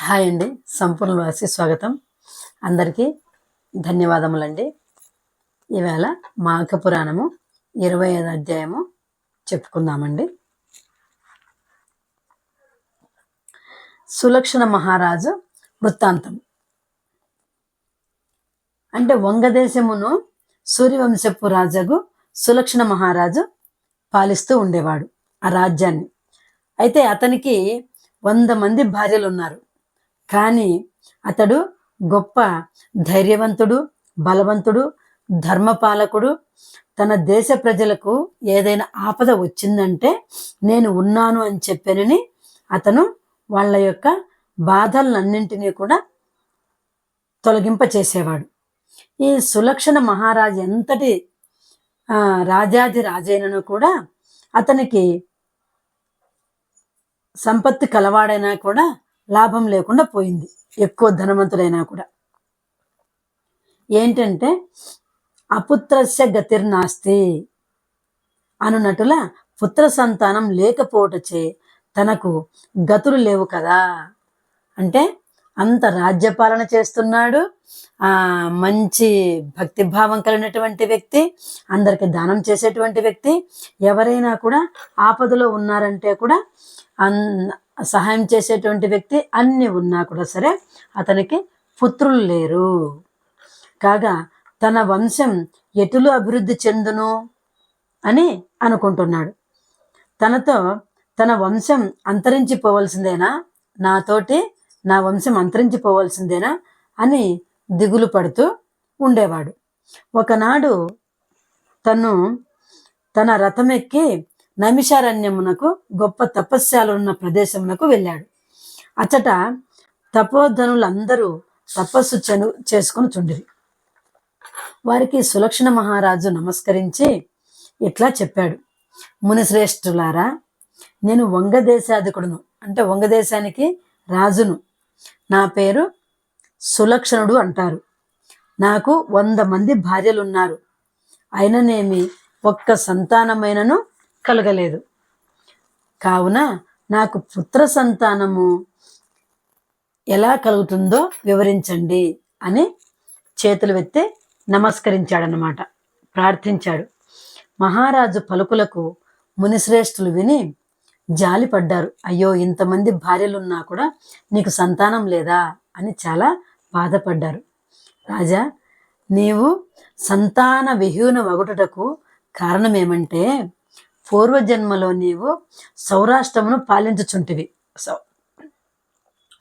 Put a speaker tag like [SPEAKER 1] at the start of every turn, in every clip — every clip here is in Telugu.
[SPEAKER 1] హాయ్ అండి, సంపూర్ణ వాసి స్వాగతం. అందరికీ ధన్యవాదములండి. ఈవేళ మాఘ పురాణము 25వ అధ్యాయము చెప్పుకుందామండి. సులక్షణ మహారాజు వృత్తాంతం. అంటే వంగదేశమును సూర్యవంశపు రాజగు సులక్షణ మహారాజు పాలిస్తూ ఉండేవాడు ఆ రాజ్యాన్ని. అయితే అతనికి 100 మంది భార్యలు ఉన్నారు. కానీ అతడు గొప్ప ధైర్యవంతుడు, బలవంతుడు, ధర్మపాలకుడు. తన దేశ ప్రజలకు ఏదైనా ఆపద వచ్చిందంటే నేను ఉన్నాను అని చెప్పానని అతను వాళ్ళ యొక్క బాధలన్నింటినీ కూడా తొలగింపచేసేవాడు. ఈ సులక్షణ మహారాజు ఎంతటి రాజాది రాజైనను కూడా అతనికి సంపత్తి కలవాడైనా కూడా లాభం లేకుండా పోయింది. ఎక్కువ ధనవంతుడైనా కూడా ఏంటంటే అపుత్రస్య గతిర్నాస్తి అనున్నట్టులా పుత్ర సంతానం లేకపోవటచే తనకు గతులు లేవు కదా. అంటే అంత రాజ్యపాలన చేస్తున్నాడు, మంచి భక్తిభావం కలిగినటువంటి వ్యక్తి, అందరికి దానం చేసేటువంటి వ్యక్తి. ఎవరైనా కూడా ఆపదలో ఉన్నారంటే కూడా సహాయం చేసేటువంటి వ్యక్తి. అన్ని ఉన్నా కూడా సరే అతనికి పుత్రులు లేరు. కాగా తన వంశం ఎటులు అభివృద్ధి చెందును అని అనుకుంటున్నాడు. తనతో తన వంశం అంతరించిపోవలసిందేనా, నాతోటి నా వంశం అంతరించిపోవలసిందేనా అని దిగులు పడుతూ ఉండేవాడు. ఒకనాడు తన రథమెక్కి నైమిషారణ్యమునకు గొప్ప తపస్యాలున్న ప్రదేశమునకు వెళ్ళాడు. అచట తపోధనులందరూ తపస్సు చేసుకుని చుండిరి. వారికి సులక్షణ మహారాజు నమస్కరించి ఇట్లా చెప్పాడు: మునిశ్రేష్ఠులారా, నేను వంగదేశాధికుడును, అంటే వంగదేశానికి రాజును. నా పేరు సులక్షణుడు అంటారు. నాకు 100 మంది భార్యలున్నారు. అయిననేమి ఒక్క సంతానమైనను కలగలేదు. కావున నాకు పుత్ర సంతానము ఎలా కలుగుతుందో వివరించండి అని చేతులు ఎత్తి నమస్కరించాడనమాట, ప్రార్థించాడు. మహారాజు పలుకులకు మునిశ్రేష్ఠులు విని జాలిపడ్డారు. అయ్యో, ఇంతమంది భార్యలున్నా కూడా నీకు సంతానం లేదా అని చాలా బాధపడ్డారు. రాజా, నీవు సంతాన విహీన వగుటకు కారణమేమంటే పూర్వజన్మలో నీవు సౌరాష్ట్రమును పాలించుచుంటివి.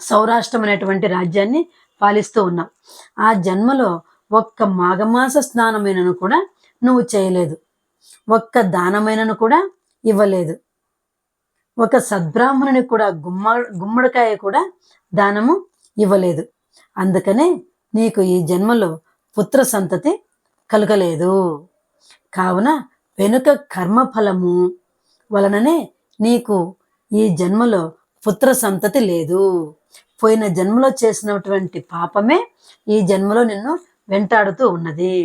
[SPEAKER 1] సౌరాష్ట్రం అనేటువంటి రాజ్యాన్ని పాలిస్తూ ఉన్నావు. ఆ జన్మలో ఒక్క మాఘమాస స్నానమైనను కూడా నువ్వు చేయలేదు. ఒక్క దానమైనను కూడా ఇవ్వలేదు. ఒక సద్బ్రాహ్మణుని కూడా గుమ్మడికాయ కూడా దానము ఇవ్వలేదు. అందుకనే నీకు ఈ జన్మలో పుత్ర సంతతి కలగలేదు. కావున వెనుక కర్మఫలము వలననే నీకు ఈ జన్మలో పుత్ర సంతతి లేదు. పోయిన జన్మలో చేసినటువంటి పాపమే ఈ జన్మలో నిన్ను వెంటాడుతూ ఉన్నది.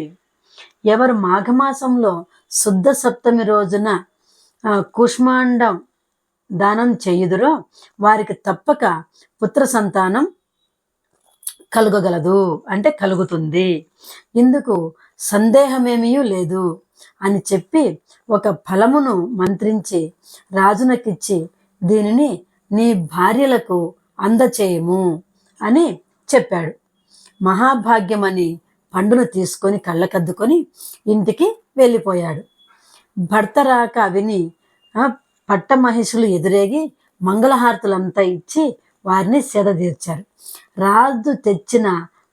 [SPEAKER 1] ఎవరు మాఘమాసంలో శుద్ధ సప్తమి రోజున కుష్మాండం దానం చేయుదురో వారికి తప్పక పుత్ర సంతానం కలుగగలదు, అంటే కలుగుతుంది. ఇందుకు సందేహమేమీ లేదు అని చెప్పి ఒక ఫలమును మంత్రించి రాజునకిచ్చి దీనిని నీ భార్యలకు అందచేయము అని చెప్పాడు. మహాభాగ్యమని పండును తీసుకొని కళ్ళకద్దుకొని ఇంటికి వెళ్ళిపోయాడు. భర్త రాక విని పట్టమహిషులు ఎదురేగి మంగళహారతులంతా ఇచ్చి వారిని సేదతీర్చారు. రాజు తెచ్చిన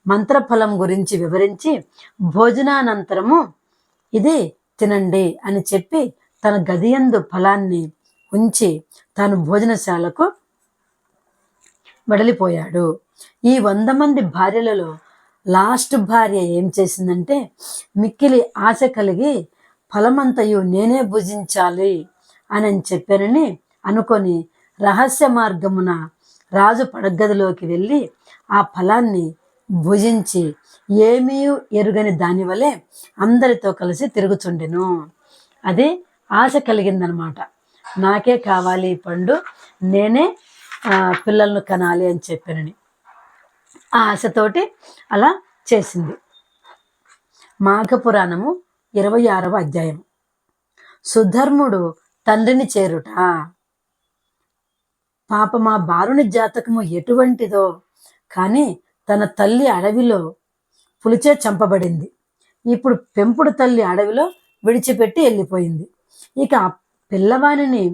[SPEAKER 1] మంత్రఫలం గురించి వివరించి భోజనానంతరము ఇది తినండి అని చెప్పి తన గదియందు ఫలాన్ని ఉంచి తాను భోజనశాలకు వెడలిపోయాడు. ఈ 100 మంది భార్యలలో లాస్ట్ భార్య ఏం చేసిందంటే మిక్కిలి ఆశ కలిగి ఫలమంతయు నేనే భుజించాలి అని చెప్పానని అనుకొని రహస్య మార్గమున రాజు పడగదిలోకి వెళ్ళి ఆ ఫలాన్ని భుజించి ఏమీ ఎరుగని దాని వలె అందరితో కలిసి తిరుగుచుండెను. అది ఆశ కలిగిందనమాట. నాకే కావాలి ఈ పండు, నేనే పిల్లలను కనాలి అని చెప్పానని. ఆ ఆశతోటి అలా చేసింది. మాఘపురాణము 26వ అధ్యాయం. సుధర్ముడు తండ్రిని చేరుట. పాపమా బాలుని జాతకము ఎటువంటిదో కానీ తన తల్లి అడవిలో పులిచే చంపబడింది. ఇప్పుడు పెంపుడు తల్లి అడవిలో విడిచిపెట్టి వెళ్ళిపోయింది. ఇక ఆ పిల్లవానిని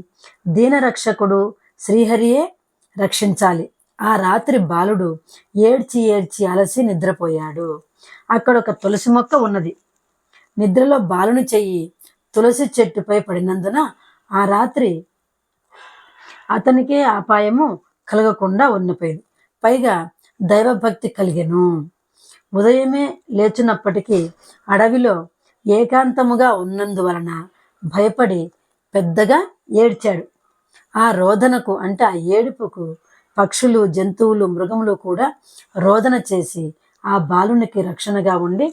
[SPEAKER 1] దీనరక్షకుడు శ్రీహరియే రక్షించాలి. ఆ రాత్రి బాలుడు ఏడ్చి ఏడ్చి అలసి నిద్రపోయాడు. అక్కడ ఒక తులసి మొక్క ఉన్నది. నిద్రలో బాలుని చెయ్యి తులసి చెట్టుపై పడినందున ఆ రాత్రి అతనికే అపాయము కలగకుండా ఉన్నపోయింది. పైగా దైవభక్తి కలిగెను. ఉదయమే లేచినప్పటికీ అడవిలో ఏకాంతముగా ఉన్నందువలన భయపడి పెద్దగా ఏడ్చాడు. ఆ రోదనకు అంటే ఆ ఏడుపుకు పక్షులు, జంతువులు, మృగములు కూడా రోదన చేసి ఆ బాలునికి రక్షణగా ఉండి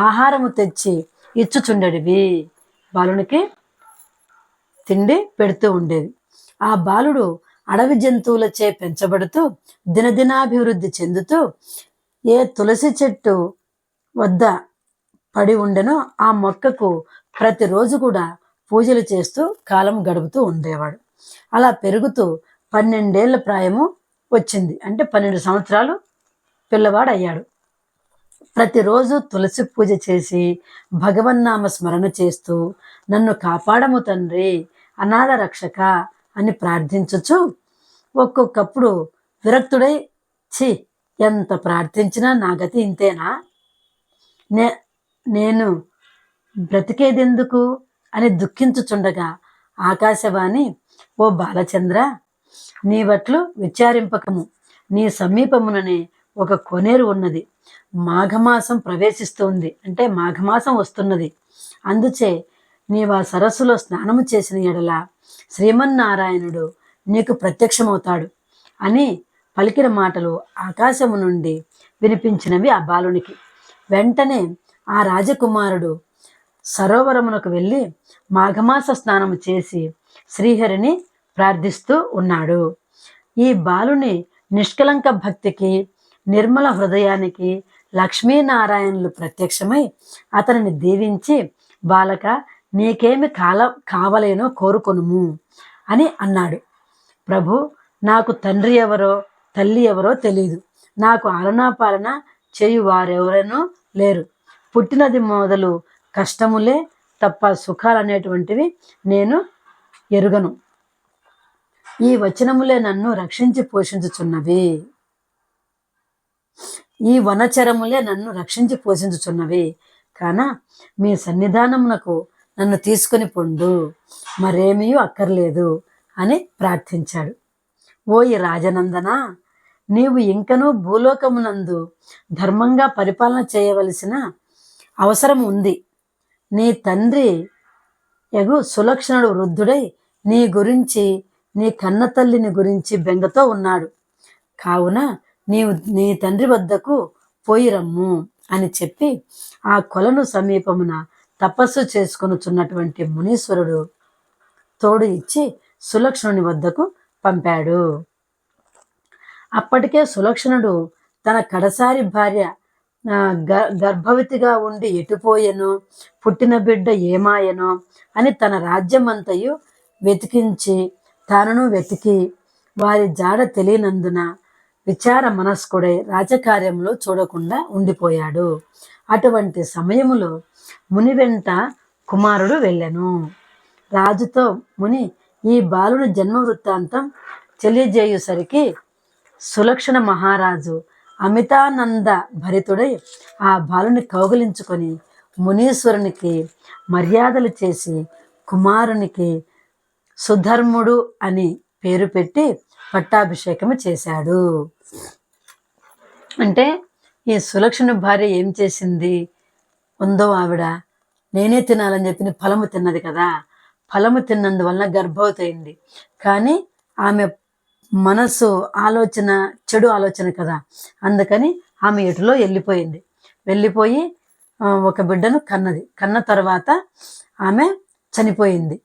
[SPEAKER 1] ఆహారము తెచ్చి ఇచ్చుచుండెడివి. బాలునికి తిండి పెడుతూ ఉండేవి. ఆ బాలుడు అడవి జంతువులచే పెంచబడుతూ దినదినాభివృద్ధి చెందుతూ ఏ తులసి చెట్టు వద్ద పడి ఉండెనో ఆ మొక్కకు ప్రతిరోజు కూడా పూజలు చేస్తూ కాలం గడుపుతూ ఉండేవాడు. అలా పెరుగుతూ 12 ఏళ్ల ప్రాయము వచ్చింది. అంటే 12 సంవత్సరాలు పిల్లవాడు అయ్యాడు. ప్రతిరోజు తులసి పూజ చేసి భగవన్నామ స్మరణ చేస్తూ నన్ను కాపాడము తండ్రి, అనాథ రక్షక అని ప్రార్థించుచు ఒక్కొక్కప్పుడు విరక్తుడై ఛీ ఎంత ప్రార్థించినా నా గతి ఇంతేనా, నేను బ్రతికేదెందుకు అని దుఃఖించుచుండగా ఆకాశవాణి, ఓ బాలచంద్ర, నీవట్లు విచారింపకము. నీ సమీపముననే ఒక కోనేరు ఉన్నది. మాఘమాసం ప్రవేశిస్తుంది, అంటే మాఘమాసం వస్తున్నది. అందుచే నీవు ఆ సరస్సులో స్నానము చేసిన ఎడల శ్రీమన్నారాయణుడు నీకు ప్రత్యక్షమవుతాడు అని పలికిన మాటలు ఆకాశము నుండి వినిపించినవి ఆ బాలునికి. వెంటనే ఆ రాజకుమారుడు సరోవరమునకు వెళ్ళి మాఘమాస స్నానము చేసి శ్రీహరిని ప్రార్థిస్తూ ఉన్నాడు. ఈ బాలుని నిష్కలంక భక్తికి, నిర్మల హృదయానికి లక్ష్మీనారాయణులు ప్రత్యక్షమై అతనిని దీవించి, బాలక నీకేమి కావలేనో కోరుకొనుము అని అన్నాడు. ప్రభు, నాకు తండ్రి ఎవరో తల్లి ఎవరో తెలియదు. నాకు ఆలనా పాలన చేయు వారెవరనో లేరు. పుట్టినది మొదలు కష్టములే తప్ప సుఖాలు అనేటువంటివి నేను ఎరుగను. ఈ వచనములే నన్ను రక్షించి పోషించుచున్నవి. ఈ వనచరములే నన్ను రక్షించి పోషించుచున్నవి కాన మీ సన్నిధానమునకు నన్ను తీసుకొని పొండు, మరేమీ అక్కర్లేదు అని ప్రార్థించాడు. ఓయి రాజనందన, నీవు ఇంకనూ భూలోకమునందు ధర్మంగా పరిపాలన చేయవలసిన అవసరం ఉంది. నీ తండ్రి యగు సులక్షణుడు వృద్ధుడై నీ గురించి, నీ కన్న తల్లిని గురించి బెంగతో ఉన్నాడు. కావున నీవు నీ తండ్రి వద్దకు పోయి రమ్ము అని చెప్పి ఆ కొలను సమీపమున తపస్సు చేసుకొనుచున్నటువంటి మునీశ్వరుడు తోడు ఇచ్చి సులక్షణుని వద్దకు పంపాడు. అప్పటికే సులక్షణుడు తన కడసారి భార్య గర్భవతిగా ఉండి ఎటుపోయెనో, పుట్టిన బిడ్డ ఏమాయనో అని తన రాజ్యమంతయు వెతికించి తానును వెతికి వారి జాడ తెలియనందున విచార మనస్కుడై రాజకార్యంలో చూడకుండా ఉండిపోయాడు. అటువంటి సమయములో ముని వెంట కుమారుడు వెళ్ళెను. రాజుతో ముని ఈ బాలుని జన్మ వృత్తాంతం తెలియజేయుసరికి సులక్షణ మహారాజు అమితానంద భరితుడై ఆ బాలుని కౌగిలించుకొని మునీశ్వరునికి మర్యాదలు చేసి కుమారునికి సుధర్ముడు అని పేరు పెట్టి పట్టాభిషేకము చేశాడు. అంటే ఈ సులక్షణ భార్య ఏం చేసింది? ఉందో ఆవిడ నేనే తినాలని చెప్పి ఫలము తిన్నది కదా. ఫలము తిన్నందువలన గర్భవతి అయింది. కానీ ఆమె మనసు ఆలోచన చెడు ఆలోచన కదా, అందుకని ఆమె ఎటులో వెళ్ళిపోయి ఒక బిడ్డను కన్నది. కన్న తర్వాత ఆమె చనిపోయింది.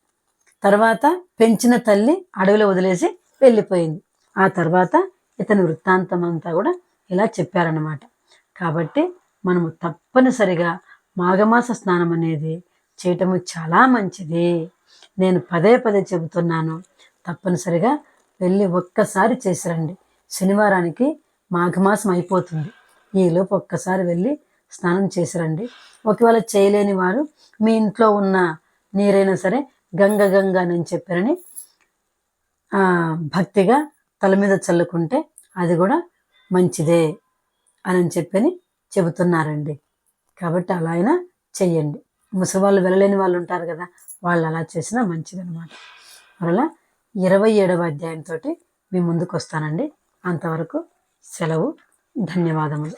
[SPEAKER 1] తర్వాత పెంచిన తల్లి అడవిలో వదిలేసి వెళ్ళిపోయింది. ఆ తర్వాత ఇతని వృత్తాంతం అంతా కూడా ఇలా చెప్పారన్నమాట. కాబట్టి మనము తప్పనిసరిగా మాఘమాస స్నానం అనేది చేయటము చాలా మంచిది. నేను పదే పదే చెబుతున్నాను, తప్పనిసరిగా వెళ్ళి ఒక్కసారి చేసిరండి. శనివారానికి మాఘమాసం అయిపోతుంది. ఈలోపు ఒక్కసారి వెళ్ళి స్నానం చేసిరండి. ఒకవేళ చేయలేని వారు మీ ఇంట్లో ఉన్న నీరైనా సరే గంగ గంగ అని చెప్పారని భక్తిగా తల మీద చల్లుకుంటే అది కూడా మంచిదే అని చెప్పని చెబుతున్నారండి. కాబట్టి అలా అయినా చెయ్యండి. ముసలి వాళ్ళు వెళ్ళలేని వాళ్ళు ఉంటారు కదా, వాళ్ళు అలా చేసినా మంచిదన్నమాట. మరలా 27వ అధ్యాయంతో మీ ముందుకు వస్తానండి. అంతవరకు సెలవు. ధన్యవాదములు.